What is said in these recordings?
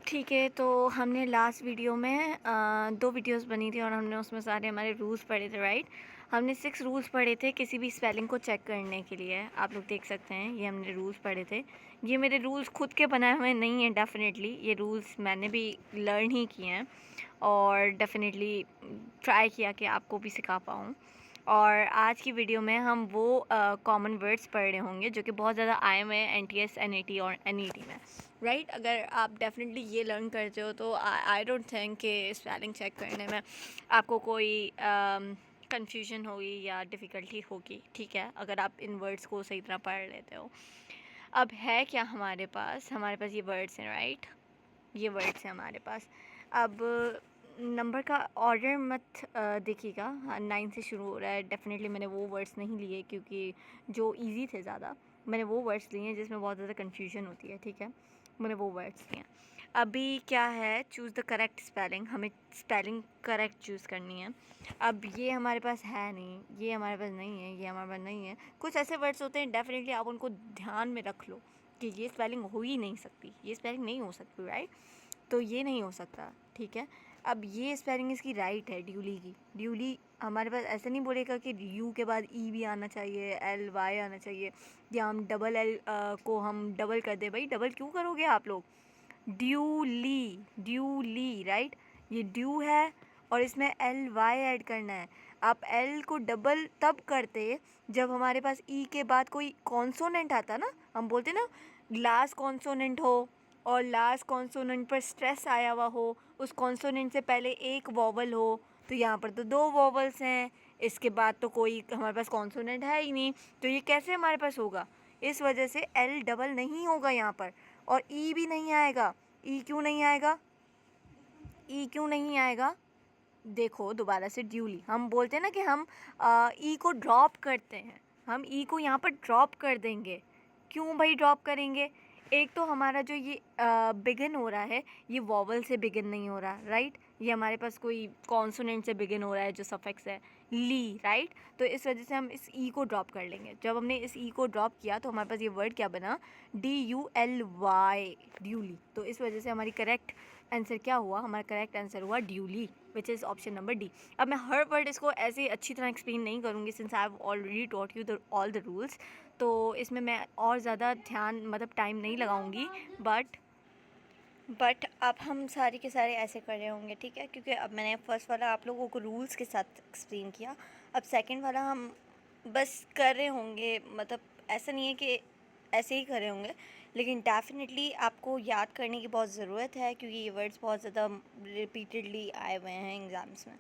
ठीक है, तो हमने लास्ट वीडियो में 2 वीडियोस बनी थी और हमने उसमें सारे हमारे रूल्स पढ़े थे, राइट? हमने 6 रूल्स पढ़े थे किसी भी स्पेलिंग को चेक करने के लिए। आप लोग देख सकते हैं, ये हमने रूल्स पढ़े थे। ये मेरे रूल्स खुद के बनाए हुए नहीं हैं डेफ़िनेटली, ये रूल्स मैंने भी लर्न ही किए हैं और डेफ़िनेटली ट्राई किया कि आपको भी सिखा पाऊँ। और आज की वीडियो में हम वो कॉमन वर्ड्स पढ़ रहे होंगे जो कि बहुत ज़्यादा आए हुए हैं एनटीएस, एनईटी और एनईटी में, राइट? अगर आप डेफिनेटली ये लर्न करते हो तो आई डोंट थिंक कि स्पेलिंग चेक करने में आपको कोई कंफ्यूजन होगी या डिफ़िकल्टी होगी, ठीक है? अगर आप इन वर्ड्स को सही तरह पढ़ लेते हो। अब है क्या हमारे पास ये वर्ड्स हैं, राइट? ये वर्ड्स हैं हमारे पास। अब नंबर का ऑर्डर मत देखिएगा। 9 से शुरू हो रहा है। डेफ़िनेटली मैंने वो वर्ड्स नहीं लिए क्योंकि जो इजी थे ज़्यादा, मैंने वो वर्ड्स लिए हैं जिसमें बहुत ज़्यादा कन्फ्यूजन होती है, ठीक है? मैंने वो वर्ड्स लिए हैं। अभी क्या है, चूज़ द करेक्ट स्पेलिंग, हमें स्पेलिंग करेक्ट चूज़ करनी है। अब ये हमारे पास है नहीं, ये हमारे पास नहीं है, ये हमारे पास नहीं है। कुछ ऐसे वर्ड्स होते हैं डेफ़िनेटली आप उनको ध्यान में रख लो कि ये स्पेलिंग हो ही नहीं सकती, ये स्पेलिंग नहीं हो सकती, राइट? तो ये नहीं हो सकता, ठीक है? अब ये स्पेलिंग इसकी राइट है, ड्यूली की। ड्यूली हमारे पास ऐसा नहीं बोलेगा कि यू के बाद ई भी आना चाहिए, एल वाई आना चाहिए, या हम डबल एल को हम डबल कर दें। भाई डबल क्यों करोगे आप लोग? Duly, duly, right? ये ड्यू है और इसमें एल वाई ऐड करना है। आप एल को डबल तब करते जब हमारे पास ई के बाद कोई कॉन्सोनेंट आता ना, हम बोलते ना लास्ट कॉन्सोनेंट हो और लास्ट कॉन्सोनेंट पर स्ट्रेस आया हुआ हो, उस कॉन्सोनेंट से पहले एक वॉवल हो। तो यहाँ पर तो 2 वॉवल्स हैं, इसके बाद तो कोई हमारे पास कॉन्सोनेंट है ही नहीं, तो ये कैसे हमारे पास होगा? इस वजह से एल डबल नहीं होगा यहाँ पर और ई भी नहीं आएगा। ई क्यों नहीं आएगा? ई क्यों नहीं आएगा? देखो दोबारा से, ड्यूली हम बोलते हैं ना कि हम ई को ड्रॉप करते हैं, हम ई को यहाँ पर ड्रॉप कर देंगे। क्यों भाई ड्रॉप करेंगे? एक तो हमारा जो ये बिगिन हो रहा है, ये वॉवल से बिगिन नहीं हो रहा, राइट? ये हमारे पास कोई कॉन्सोनेंट से बिगिन हो रहा है जो सफिक्स है, ली, राइट? तो इस वजह से हम इस ई को ड्रॉप कर लेंगे। जब हमने इस ई को ड्रॉप किया तो हमारे पास ये वर्ड क्या बना? DULY, duly. तो इस वजह से हमारी करेक्ट आंसर क्या हुआ? हमारा करेक्ट आंसर हुआ duly, which is option number D. अब मैं हर वर्ड इसको ऐसे अच्छी तरह एक्सप्लेन नहीं करूँगी since I have already taught you the all the rules, तो इसमें मैं और ज़्यादा ध्यान मतलब टाइम नहीं लगाऊंगी। बट अब हम सारे के सारे ऐसे कर रहे होंगे, ठीक है? क्योंकि अब मैंने फर्स्ट वाला आप लोगों को रूल्स के साथ एक्सप्लेन किया, अब सेकंड वाला हम बस कर रहे होंगे। मतलब ऐसा नहीं है कि ऐसे ही कर रहे होंगे, लेकिन डेफिनेटली आपको याद करने की बहुत ज़रूरत है क्योंकि ये वर्ड्स बहुत ज़्यादा रिपीटेडली आए हुए हैं एग्ज़ाम्स में,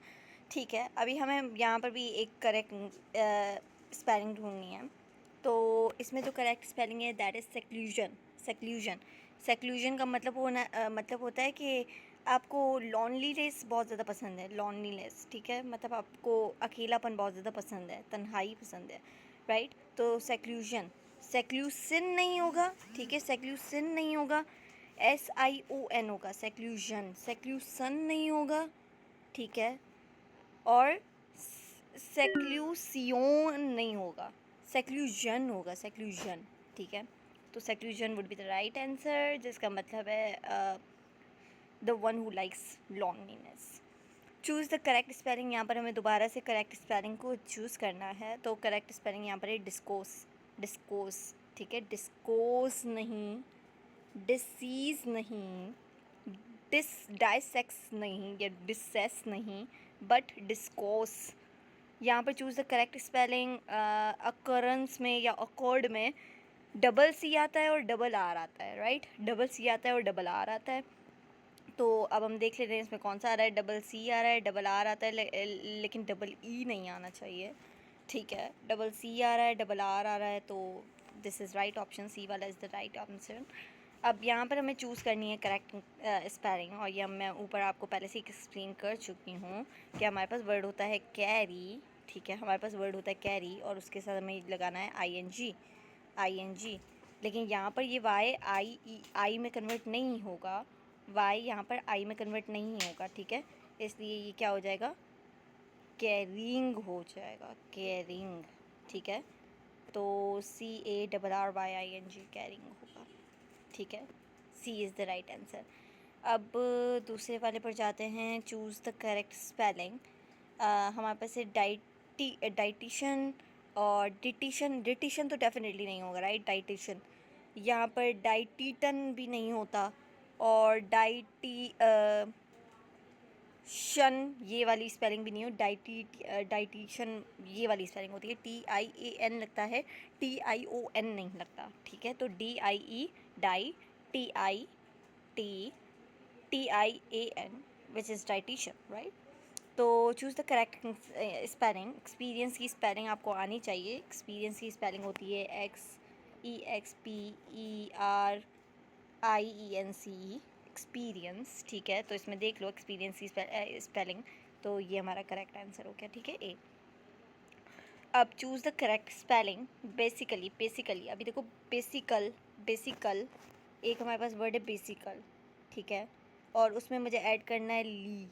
ठीक है? अभी हमें यहाँ पर भी एक करेक्ट स्पेलिंग ढूंढनी है। तो इसमें जो करेक्ट स्पेलिंग है that is seclusion. Seclusion, seclusion का मतलब मतलब होता है कि आपको लॉनलीनेस बहुत ज़्यादा पसंद है, लॉनलीनेस, ठीक है? मतलब आपको अकेलापन बहुत ज़्यादा पसंद है, तन्हाई पसंद है, राइट? तो सेक्लूजन, सेक्लूसिन नहीं होगा, ठीक है? सेक्लूसिन नहीं होगा, SION होगा, सेक्लूजन। सेक्लूसन नहीं होगा, ठीक है? और सेक्लूसियोन नहीं होगा, सेक्लूजन होगा, सेक्लूजन, ठीक है? तो seclusion would be the right answer, जिसका मतलब है the one who likes loneliness. Choose the correct spelling, यहाँ पर हमें दोबारा से करेक्ट स्पेलिंग को चूज़ करना है। तो करेक्ट स्पेलिंग यहाँ पर है डिस्कोस, डिस्कोस, ठीक है? डिस्कोस नहीं, डिसीज़ नहीं, डाइसेक्स नहीं या डिसेस नहीं, बट डिस्कोस। यहाँ पर choose the correct spelling. Occurrence में या अकॉर्ड में डबल सी आता है और डबल आर आता है, राइट? डबल सी आता है और डबल आर आता है। तो अब हम देख लेते हैं इसमें कौन सा आ रहा है। डबल सी आ रहा है, डबल आर आता है, लेकिन डबल ई नहीं आना चाहिए, ठीक है? डबल सी आ रहा है, डबल आर आ रहा है, तो दिस इज़ राइट ऑप्शन, सी वाला इज़ द राइट आंसर। अब यहाँ पर हमें चूज़ करनी है करेक्ट स्पेलिंग, और ये मैं ऊपर आपको पहले से एक्सप्लेन कर चुकी हूँ कि हमारे पास वर्ड होता है कैरी, ठीक है? हमारे पास वर्ड होता है कैरी और उसके साथ हमें लगाना है ING, ING। लेकिन यहाँ पर ये आई में कन्वर्ट नहीं होगा, वाई यहाँ पर आई में कन्वर्ट नहीं होगा, ठीक है? इसलिए ये क्या हो जाएगा? कैरिंग हो जाएगा, कैरिंग, ठीक है? तो CARRYING कैरिंग होगा, ठीक है? सी इज़ द राइट आंसर। अब दूसरे वाले पर जाते हैं, चूज़ द करेक्ट स्पेलिंग। हमारे पास है डाइटिशन और डिटिशन। डिटिशन तो डेफिनेटली नहीं होगा, राइट? डाइटिशन। यहाँ पर डाइटिटन भी नहीं होता, और शन ये वाली स्पेलिंग भी नहीं हो। डाइटिशन ये वाली स्पेलिंग होती है, TIAN लगता है, TION नहीं लगता, ठीक है? तो DIE die, TIAN which is dietitian, right? तो choose the correct spelling. Experience की स्पेलिंग आपको आनी चाहिए। एक्सपीरियंस की स्पेलिंग होती है EXPERIENCE, एक्सपीरियंस, ठीक है? तो इसमें देख लो एक्सपीरियंस की स्पेलिंग, तो ये हमारा करेक्ट आंसर हो गया, ठीक है? ए। अब choose the correct spelling. Basically अभी देखो, बेसिकल एक हमारे पास वर्ड है बेसिकल, ठीक है? और उसमें मुझे ऐड करना है ली,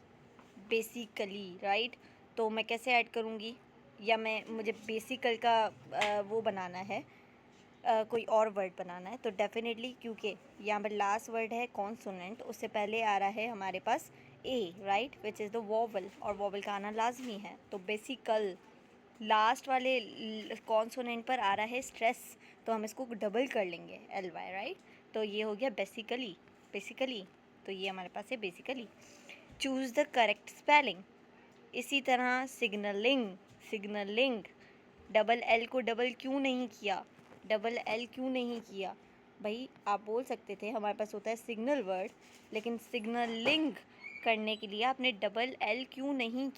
बेसिकली, राइट? तो मैं कैसे ऐड करूँगी? या मुझे बेसिकल का वो बनाना है, कोई और वर्ड बनाना है, तो डेफिनेटली, क्योंकि यहाँ पर लास्ट वर्ड है कॉन्सोनेंट, उससे पहले आ रहा है हमारे पास A, right? Which is the vowel, और वोवल का आना लाजमी है। तो बेसिकल लास्ट वाले कॉन्सोनेंट पर आ रहा है स्ट्रेस, तो हम इसको डबल कर लेंगे, LY, राइट? तो ये हो गया बेसिकली। तो ये हमारे पास है basically. Choose the correct spelling. इसी तरह सिग्नलिंग, डबल L को डबल क्यों नहीं किया? भाई आप बोल सकते थे हमारे पास होता है सिग्नल वर्ड, लेकिन सिग्नलिंग करने के लिए आपने डबल L क्यों नहीं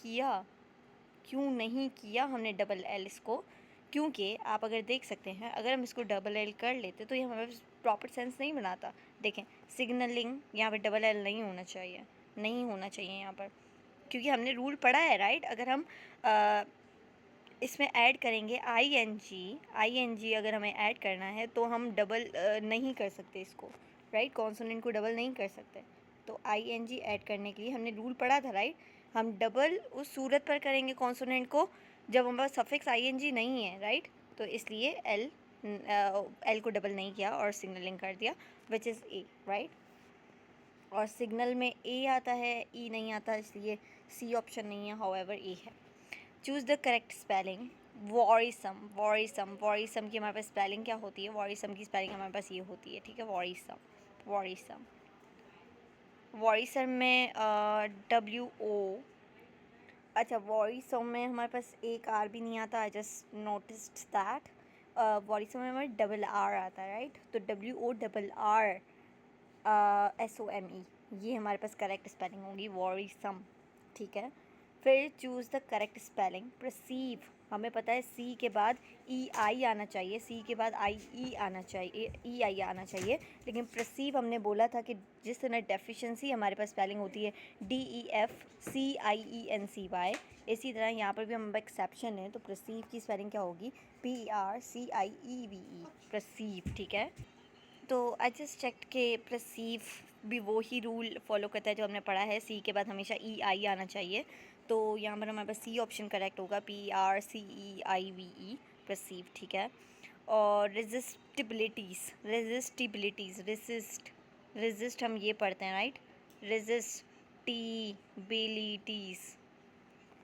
किया हमने डबल L इसको? क्योंकि आप अगर देख सकते हैं, अगर हम इसको डबल L कर लेते तो ये हमारे पास प्रॉपर सेंस नहीं बनाता। देखें, सिग्नलिंग, यहाँ पर डबल L नहीं होना चाहिए यहाँ पर, क्योंकि हमने रूल पढ़ा है, राइट? अगर हम इसमें ऐड करेंगे ING अगर हमें ऐड करना है तो हम डबल नहीं कर सकते इसको, राइट? कॉन्सोनेंट को डबल नहीं कर सकते। तो ING ऐड करने के लिए हमने रूल पढ़ा था, राइट? हम डबल उस सूरत पर करेंगे कॉन्सोनेंट को जब हमारे पास सफिक्स ING नहीं है, राइट? तो इसलिए L को डबल नहीं किया और सिग्नलिंग कर दिया, विच इज़ ए, राइट? और सिग्नल में ए आता है, ई नहीं आता, इसलिए सी ऑप्शन नहीं है, हाउएवर ए है। Choose the correct spelling. वॉरिसम की हमारे पास स्पेलिंग क्या होती है? वॉरिसम की स्पेलिंग हमारे पास ये होती है, ठीक है? वॉरिसम में WO। अच्छा, वॉरिसम में हमारे पास एक R भी नहीं आता, आई जस्ट नोटिस्ड दैट। वॉरिसम में हमारे डबल R आता है, राइट? तो WORR SOME, ये हमारे पास करेक्ट स्पेलिंग होगी, वॉरिसम, ठीक है? फिर choose the correct spelling. Perceive, हमें पता है C के बाद EI आना चाहिए, C के बाद IE आना चाहिए, EI आना चाहिए, लेकिन परसीव हमने बोला था कि जिस तरह डेफिशिएंसी हमारे पास स्पेलिंग होती है DEFCIENCY, इसी तरह यहाँ पर भी हमारा एक्सेप्शन है, तो परसीव की स्पेलिंग क्या होगी? PERCIEVE, परसीव, ठीक है? तो आई जस्ट चेक के परसीव भी वो ही रूल फॉलो करता है जो हमने पढ़ा है, C के बाद हमेशा EI आना चाहिए, तो यहाँ पर हमारे पास C ऑप्शन करेक्ट होगा, PERCEIVE, परसीव, ठीक है? और रेजिस्ट हम ये पढ़ते हैं, राइट?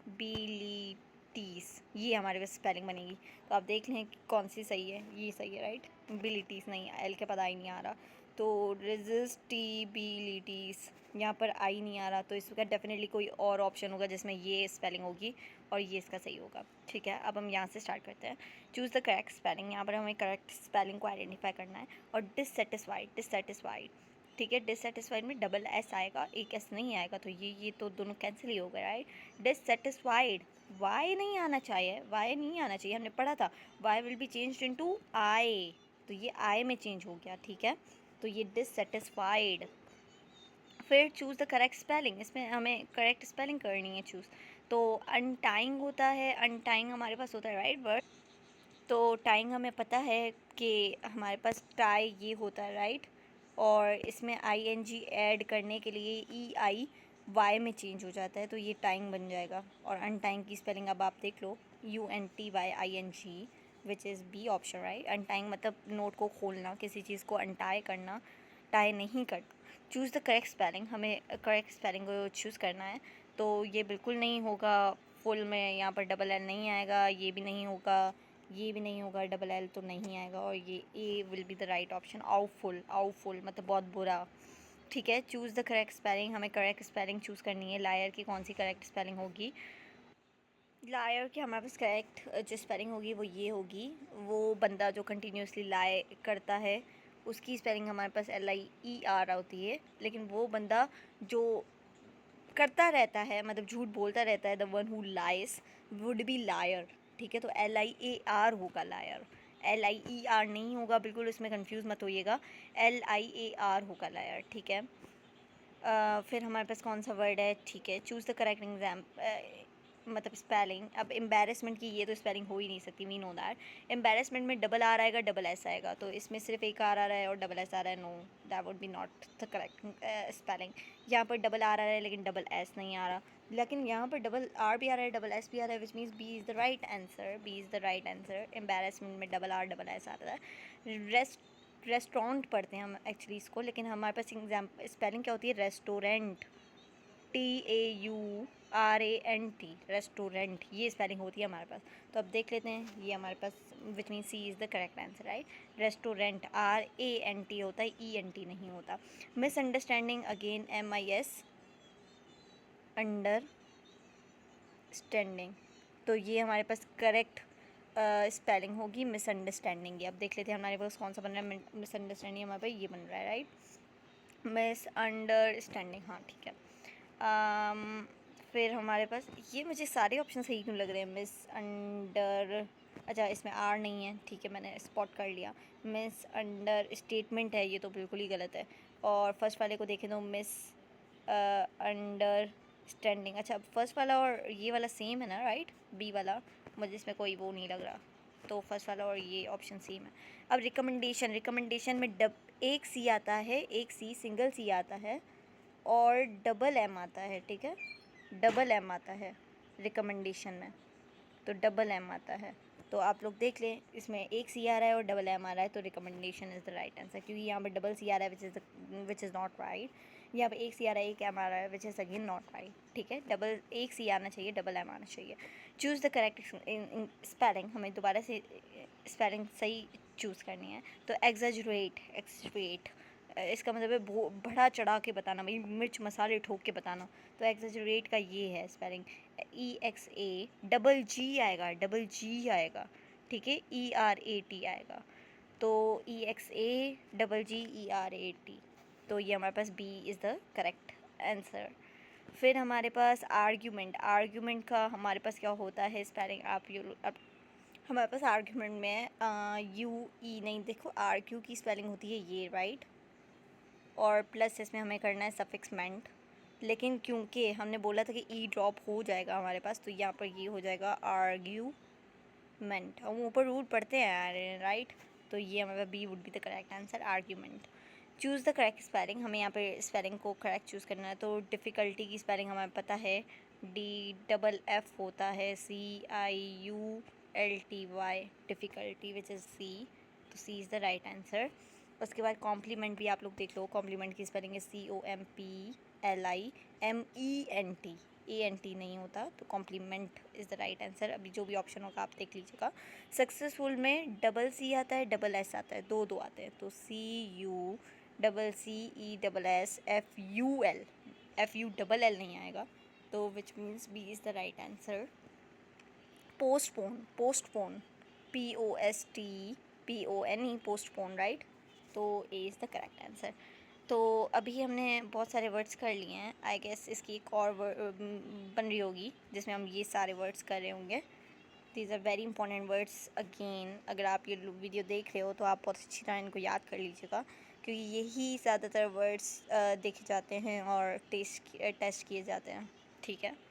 बिलिटीज़, ये हमारे पास स्पेलिंग बनेगी। तो आप देख लें कि कौन सी सही है। ये सही है, राइट? बिलिटीज़ नहीं, L के बाद I नहीं आ रहा, तो रेजिस्टिबिलिटीज़, यहाँ पर I नहीं आ रहा, तो इसका डेफिनेटली कोई और ऑप्शन होगा जिसमें ये स्पेलिंग होगी और ये इसका सही होगा, ठीक है? अब हम यहाँ से स्टार्ट करते हैं। Choose the correct spelling. यहाँ पर हमें करेक्ट स्पेलिंग को आइडेंटिफाई करना है। और डिससेटिस्फाइड, ठीक है? डिससेटिस्फाइड में डबल S आएगा, एक S नहीं आएगा, तो ये तो दोनों कैंसिल ही हो गए, राइट? डिससेटिस्फाइड, Y नहीं आना चाहिए, हमने पढ़ा था Y will be changed into I, तो ये I में चेंज हो गया, ठीक है? तो ये डिससेटिस्फाइड। फिर चूज़ द करेक्ट स्पेलिंग, इसमें हमें करेक्ट स्पेलिंग करनी है चूज़। तो अनटाइंग होता है, अनटाइंग हमारे पास होता है, राइट वर्ड? तो टाइंग हमें पता है कि हमारे पास टाई ये होता है, राइट? और इसमें ING ऐड करने के लिए EI Y में चेंज हो जाता है, तो ये टाइंग बन जाएगा। और अनटाइंग की स्पेलिंग अब आप देख लो, UNTYING, which is B option, right? Untying मतलब नोट को खोलना, किसी चीज़ को अनटाई करना, टाई नहीं करना, चूज़ द करेक्ट स्पेलिंग, हमें करेक्ट स्पेलिंग को चूज़ करना है। तो ये बिल्कुल नहीं होगा फुल में, यहाँ पर डबल एल नहीं आएगा, ये भी नहीं होगा, ये भी नहीं होगा, डबल एल तो नहीं आएगा, और ये A will be the right option. Awful मतलब बहुत बुरा। ठीक है, चूज़ द करेक्ट स्पेलिंग, हमें करेक्ट स्पेलिंग चूज़ करनी है। लायर की कौन सी करेक्ट स्पेलिंग होगी? लायर की हमारे पास करेक्ट जो स्पेलिंग होगी वो ये होगी, वो बंदा जो कंटिन्यूसली लाए करता है उसकी स्पेलिंग हमारे पास LIER होती है, लेकिन वो बंदा जो करता रहता है, मतलब झूठ बोलता रहता है, the one who lies would be liar. ठीक है, तो LIAR होगा लायर, LIER नहीं होगा, बिल्कुल इसमें कंफ्यूज मत होइएगा, LIAR होगा लायर। ठीक है, फिर हमारे पास कौन सा वर्ड है? ठीक है, चूज़ द करेक्ट एग्जाम मतलब स्पेलिंग। अब एम्बेरसमेंट की ये तो स्पेलिंग हो ही नहीं सकती, वी नो दैट। एम्बेरसमेंट में डबल आर आएगा, डबल एस आएगा, तो इसमें सिर्फ एक आर आ रहा है और डबल एस आ रहा है। No, that would be not the correct spelling. यहाँ पर डबल आर आ रहा है लेकिन डबल एस नहीं आ रहा, लेकिन यहाँ पर डबल आर भी आ रहा है, डबल एस भी आ रहा है, which means B is the right answer. B is the right answer. Embarrassment में डबल आर डबल एस आ रहा है। रेस्टोरेंट पढ़ते हैं हम एक्चुअली इसको, लेकिन हमारे पास एग्जाम स्पेलिंग क्या होती है? रेस्टोरेंट, TAURANT, रेस्टोरेंट, ये स्पेलिंग होती है हमारे पास। तो अब देख लेते हैं, ये हमारे पास which mean C is the correct answer, right. Restaurant RANT होता है, ENT नहीं होता। मिसअंडरस्टैंडिंग अगेन MIS अंडरस्टैंडिंग, तो ये हमारे पास करेक्ट स्पेलिंग होगी मिसअंडरस्टैंडिंग की। अब देख लेते हैं हमारे पास कौन सा बन रहा है मिसअंडरस्टैंडिंग, हमारे पास ये बन रहा है, राइट। मिसअंडरस्टैंडिंग, हाँ ठीक है। फिर हमारे पास ये, मुझे सारे ऑप्शन सही क्यों लग रहे हैं? मिस अंडर, अच्छा इसमें आर नहीं है, ठीक है मैंने स्पॉट कर लिया। मिस अंडर स्टेटमेंट है, ये तो बिल्कुल ही गलत है। और फर्स्ट वाले को देखें तो मिस अंडरस्टैंडिंग, अच्छा फर्स्ट वाला और ये वाला सेम है ना, राइट। बी वाला मुझे इसमें कोई वो नहीं लग रहा, तो फर्स्ट वाला और ये ऑप्शन सेम है। अब रिकमेंडेशन में एक सी आता है, एक सी सिंगल सी आता है और डबल एम आता है। ठीक है, डबल एम आता है रिकमेंडेशन में, तो डबल एम आता है। तो आप लोग देख लें, इसमें एक सी आ रहा है और डबल एम आ रहा है, तो recommendation is the right answer, क्योंकि यहाँ पर डबल सी आ रहा है विच इज़ नॉट राइट। यहाँ पर एक सी आ रहा है, एक एम आ रहा है, which is again not right. ठीक है, डबल एक सी आना चाहिए, डबल एम आना चाहिए। चूज़ द करेक्ट स्पेलिंग, हमें दोबारा से स्पेलिंग सही चूज़ करनी है। तो एक्सजरेट इसका मतलब है बढ़ा चढ़ा के बताना, भाई मिर्च मसाले ठोक के बताना। तो एक्सजरेट का ये है स्पेलिंग, EXA डबल जी आएगा, डबल जी आएगा। ठीक है, ERAT आएगा, तो EXA डबल GERAT, तो ये हमारे पास B is the correct answer. फिर हमारे पास आर्ग्यूमेंट का हमारे पास क्या होता है स्पेलिंग? आप हमारे पास आर्ग्यूमेंट में UE नहीं, देखो आर्ग्यू की स्पेलिंग होती है ये, राइट, और प्लस इसमें हमें करना है सफिक्स मेंट, लेकिन क्योंकि हमने बोला था कि ई ड्रॉप हो जाएगा हमारे पास, तो यहाँ पर ये हो जाएगा आर्ग्यूमेंट। हम ऊपर रूट पढ़ते हैं, राइट, तो ये हमारे पास B would be the correct answer, argument. Choose the correct spelling, हमें यहाँ पे स्पेलिंग को करेक्ट चूज़ करना है। तो डिफ़िकल्टी की स्पेलिंग हमें पता है, DFF होता है, CIULTY, difficulty which is C, तो C is the right answer. उसके बाद कॉम्प्लीमेंट भी आप लोग देख लो, कॉम्प्लीमेंट की स्पेलिंग है COMPLIMENT, ANT नहीं होता, तो compliment is the right answer. अभी जो भी ऑप्शन होगा आप देख लीजिएगा। सक्सेसफुल में डबल C आता है, डबल S आता है, दो आते हैं, तो CUCCESSFUL, FU नहीं आएगा, तो which means B is the right answer. Postpone POSTPONE, postpone, right, तो A is the correct answer. तो अभी हमने बहुत सारे वर्ड्स कर लिए हैं, आई गेस इसकी एक और बन रही होगी जिसमें हम ये सारे वर्ड्स कर रहे होंगे। These are very important words again, अगर आप ये वीडियो देख रहे हो तो आप बहुत अच्छी तरह इनको याद कर लीजिएगा, क्योंकि यही ज़्यादातर वर्ड्स देखे जाते हैं और टेस्ट किए जाते हैं। ठीक है।